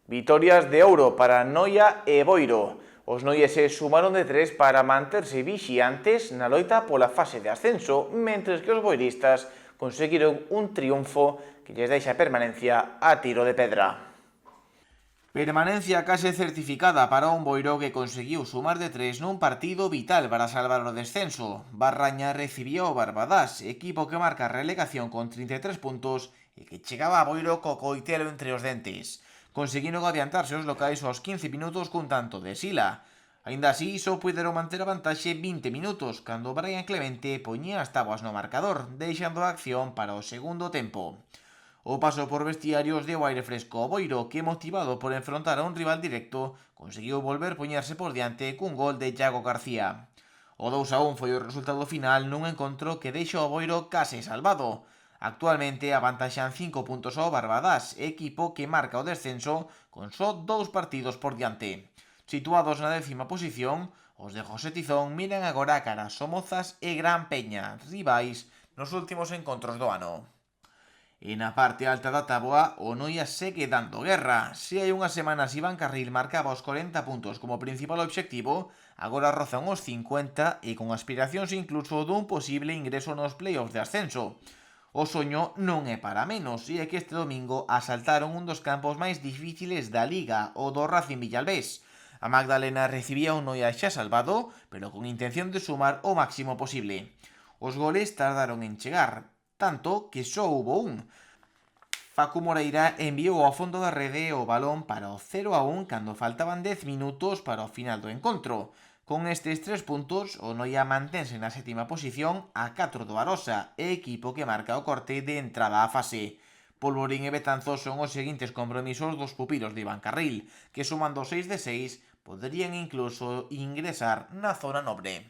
Vitorias de ouro para Noia e Boiro. Os noieses sumaron de 3 para manterse vixiantes na loita pola fase de ascenso, mentres que os boiristas conseguiron un triunfo que lles deixa a permanencia a tiro de pedra. Permanencia case certificada para un Boiro que conseguiu sumar de 3 nun partido vital para salvar o descenso. Barraña recibía o Barbadás, equipo que marca a relegación con 33 puntos e que chegaba a Boiro co coitelo entre os dentes. Conseguiron adiantarse os locais aos 15 minutos cun tanto de Sila. Aínda así, só puideron manter a vantaxe 20 minutos, cando Brian Clemente poñía as táboas no marcador, deixando a acción para o segundo tempo. O paso por vestiarios deu aire fresco ao Boiro, que, motivado por enfrontar a un rival directo, conseguiu volver poñerse por diante cun gol de Yago García. O 2-1 foi o resultado final nun encontro que deixa o Boiro case salvado. Actualmente avantaxan 5 puntos ao Barbadás, equipo que marca o descenso con só 2 partidos por diante. Situados na 10ª posición, os de José Tizón miran agora cara a Somozas e Gran Peña, rivais nos últimos encontros do ano. E na parte alta da táboa, o Noia segue dando guerra. Se hai unhas semanas Iván Carril marcaba os 40 puntos como principal obxectivo, agora rozan os 50 e con aspiracións incluso dun posible ingreso nos playoffs de ascenso. O soño non é para menos, e é que este domingo asaltaron un dos campos máis difíciles da Liga, o do Racing Villalbés. A Magdalena recibía un Noia xa salvado, pero con intención de sumar o máximo posible. Os goles tardaron en chegar, tanto que só hubo un. Facu Moreira enviou ao fondo da rede o balón para o 0-1 cando faltaban 10 minutos para o final do encontro. Con estes 3 puntos, o Noia mantense na 7ª posición a 4 do Arosa, equipo que marca o corte de entrada á fase. Polvorín e Betanzos son os seguintes compromisos dos pupilos de Iván Carril, que sumando 6 de 6 poderían incluso ingresar na zona nobre.